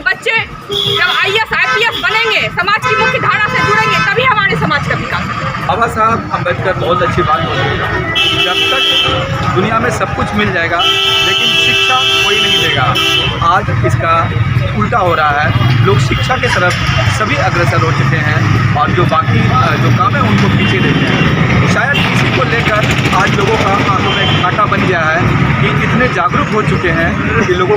बच्चे जब IAS IPS बनेंगे, समाज की मुख्य धारा से जुड़ेंगे, तभी हमारे समाज का विकास होगा। बाबा साहब अम्बेडकर बहुत अच्छी बात बोली, जब तक दुनिया में सब कुछ मिल जाएगा लेकिन शिक्षा कोई नहीं देगा। आज इसका उल्टा हो रहा है, लोग शिक्षा के तरफ सभी अग्रसर हो चुके हैं और जो बाकी जो काम है उनको पीछे देते हैं। शायद इसी को लेकर आज लोगों का आंखों में कांटा बन गया है कि इतने जागरूक हो चुके हैं कि लोगों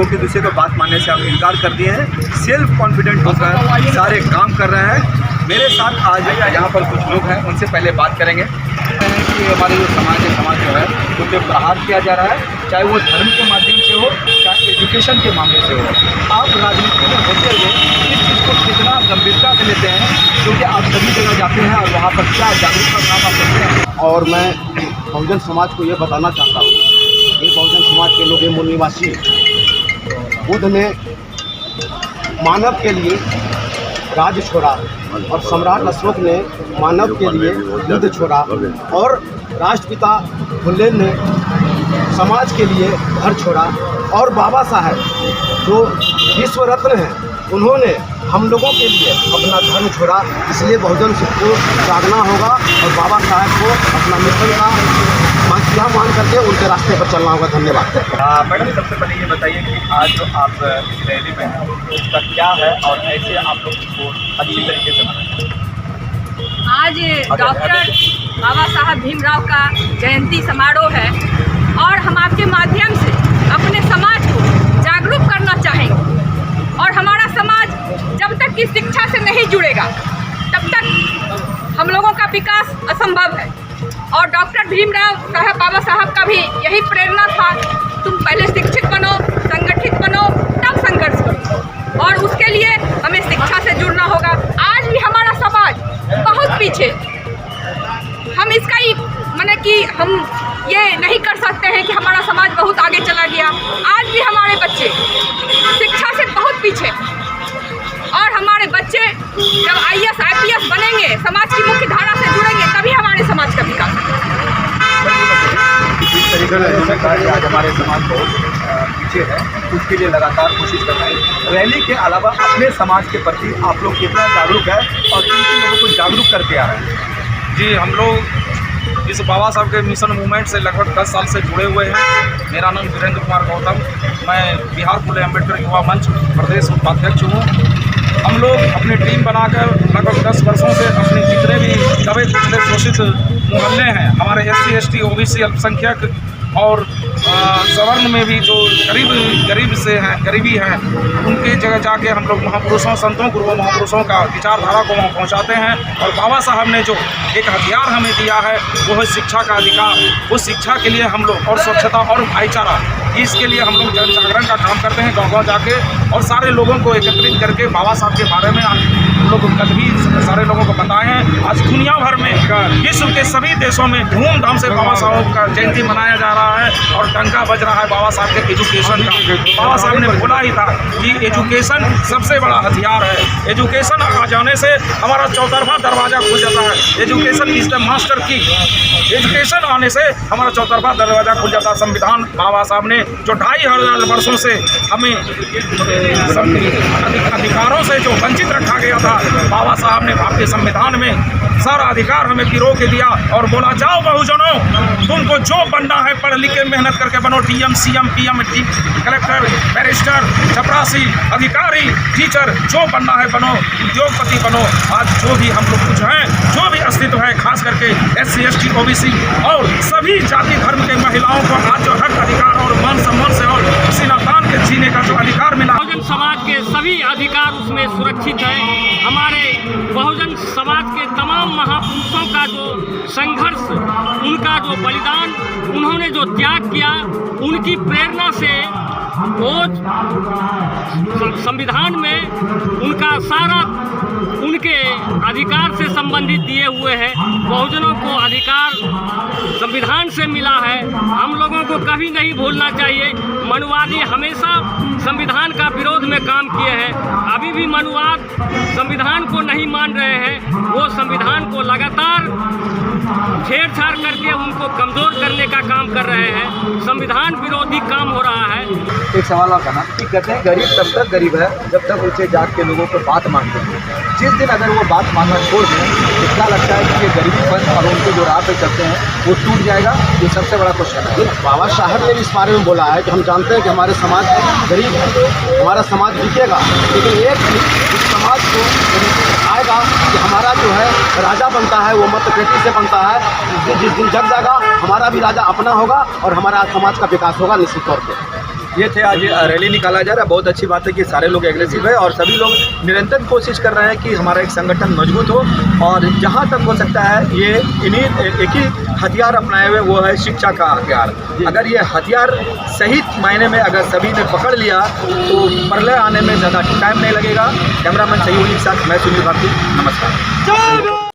के दूसरे को बात मानने से आप इनकार कर दिए हैं, सेल्फ कॉन्फिडेंट होकर सारे काम कर रहे हैं। मेरे साथ आज यहाँ पर कुछ लोग हैं, उनसे पहले बात करेंगे कि हमारे जो समाज जो है उन पर प्रहार किया जा रहा है, चाहे वो धर्म के माध्यम से हो, चाहे एजुकेशन के मामले से हो। आप राजनीति में होते हुए इस चीज़ को कितना गंभीरता से लेते हैं, क्योंकि आप सभी जगह जाते हैं और वहाँ पर क्या जागरूकता काम आप करते हैं? और मैं बहुजन समाज को ये बताना चाहता हूँ, ये बहुजन समाज के लोग, ये मूल निवासी बुद्ध ने मानव के लिए राज्य छोड़ा और सम्राट अशोक ने मानव के लिए युद्ध छोड़ा और राष्ट्रपिता फुले ने समाज के लिए घर छोड़ा और बाबा साहब जो विश्व रत्न हैं उन्होंने हम लोगों के लिए अपना धर्म छोड़ा। इसलिए बहुजन को जागना होगा और बाबा साहब को अपना मिशन का मानसिया मान करके उनके रास्ते पर चलना होगा। धन्यवाद। मैडम, सबसे पहले ये बताइए कि आज जो आप इस रैली में हैं उसका क्या है और ऐसे आप लोग इसको अच्छी तरीके से मनाएं। आज डॉक्टर बाबा साहब भीमराव का जयंती समारोह है और हम आपके माध्यम से अपने समाज को जागरूक करना चाहेंगे। और हमारा समाज जब तक कि शिक्षा से नहीं जुड़ेगा तब तक हम लोगों का विकास असंभव है। और डॉक्टर भीमराव साहब बाबा साहब का भी यही प्रेरणा था, तुम पहले शिक्षित बनो, संगठित बनो, तब संघर्ष करो। और उसके लिए हमें शिक्षा से जुड़ना होगा। आज भी हमारा समाज बहुत पीछे, हम इसका ही माने कि हम ये नहीं कर सकते हैं कि हमारा समाज बहुत आगे चला गया। आज भी हमारे बच्चे शिक्षा से बहुत पीछे और हमारे बच्चे जब IAS IPS बनेंगे, समाज की मुख्य धारा से जुड़ेंगे, तभी हमारे समाज का विकास होगा। इस तरीके से सरकार आज हमारे समाज बहुत पीछे है, उसके लिए लगातार कोशिश कर रहे हैं। रैली के अलावा अपने समाज के प्रति आप लोग कितना जागरूक है और किन लोगों को जागरूक करके आ रहे हैं? जी, हम लोग इस बाबा साहब के मिशन मूवमेंट से लगभग 10 साल से जुड़े हुए हैं। मेरा नाम वीरेंद्र कुमार गौतम, मैं बिहार फुले अम्बेडकर युवा मंच प्रदेश उपाध्यक्ष हूँ। हम लोग अपनी टीम बनाकर लगभग 10 वर्षों से अपने जितने भी दबे कुचले शोषित मोहल्ले हैं, हमारे SC ST OBC अल्पसंख्यक और सवर्ण में भी जो गरीबी है उनके जगह जाके हम लोग महापुरुषों, संतों, गुरुओं, महापुरुषों का विचारधारा को वहाँ पहुँचाते हैं। और बाबा साहब ने जो एक हथियार हमें दिया है वो है शिक्षा का अधिकार। उस शिक्षा के लिए हम लोग और स्वच्छता और भाईचारा, इसके लिए हम लोग जन जागरण का काम करते हैं, गाँव-गाँव जाके और सारे लोगों को एकत्रित करके बाबा साहब के बारे में हम लोग कल भी सारे लोगों को बताए हैं। आज दुनिया भर में, विश्व के सभी देशों में धूमधाम से बाबा साहब का जयंती मनाया जा रहा है और डंका बज रहा है बाबा साहब के एजुकेशन का। बाबा साहब ने बोला ही था कि एजुकेशन सबसे बड़ा हथियार है। एजुकेशन आ जाने से हमारा चौतरफा दरवाज़ा खुल जाता है। एजुकेशन इज द मास्टर की। एजुकेशन आने से हमारा चौतरफा दरवाज़ा खुल जाता है। संविधान बाबा साहब ने जो 2500 वर्षों से हमें अधिकारों से जो वंचित रखा गया था, बाबा साहब ने भारतीय संविधान में सारा अधिकार हमें पिरो के दिया और बोला, जाओ बहुजनों, तुमको जो बनना है पढ़ लिख के मेहनत करके बनो। DM CM PM collector, barrister, चपरासी, अधिकारी, टीचर, जो बनना है बनो, उद्योगपति बनो। आज जो भी हम लोग कुछ हैं, जो भी अस्तित्व है, खास करके SC ST OBC और सभी जाति धर्म के महिलाओं को आज जो हक, अधिकार और मान सम्मान से और सीना तान के जीने का जो अधिकार मिला, बहुजन समाज के सभी अधिकार उसमें सुरक्षित है। हमारे बहुजन समाज के तमाम महापुरुषों का जो संघर्ष, उनका जो बलिदान, उन्होंने जो त्याग किया, उनकी प्रेरणा से वो संविधान में उनका सारा उनके अधिकार से संबंधित दिए हुए हैं। बहुजनों को अधिकार संविधान से मिला है, हम लोगों को कभी नहीं भूलना चाहिए। मनुवादी हमेशा संविधान का विरोध में काम किए हैं, अभी भी मनुवाद संविधान को नहीं मान रहे हैं, वो संविधान को लगातार छेड़छाड़ करके उनको कमज़ोर करने का काम कर रहे हैं। संविधान विरोधी काम हो रहा है। एक सवाल आपका ना कि कहते हैं गरीब तब तक गरीब है जब तक ऊंचे जात के लोगों को बात मानते हैं। जिस दिन अगर वो बात मानना छोड़ दें तो क्या लगता है कि ये गरीबीपन और उनके जो राह पे चलते हैं वो टूट जाएगा? ये सबसे बड़ा क्वेश्चन है। बाबा साहब ने भी इस बारे में बोला है कि हम जानते हैं कि हमारे समाज गरीब है, हमारा समाज बिकेगा, लेकिन एक इस समाज को आएगा कि हमारा जो है राजा बनता है वो मतपेटी से बनता है। जिस दिन जग जाएगा हमारा भी राजा अपना होगा और हमारा समाज का विकास होगा निश्चित तौर पर। ये थे आज रैली निकाला जा रहा है। बहुत अच्छी बात है कि सारे लोग एग्रेसिव है और सभी लोग निरंतर कोशिश कर रहे हैं कि हमारा एक संगठन मजबूत हो और जहाँ तक हो सकता है ये इन्हीं एक ही हथियार अपनाए हुए वो है शिक्षा का हथियार। अगर ये हथियार सही मायने में अगर सभी ने पकड़ लिया तो प्रलय आने में ज़्यादा टाइम नहीं लगेगा। कैमरामैन सहयोगी के साथ मैं सुनील भारती, नमस्कार।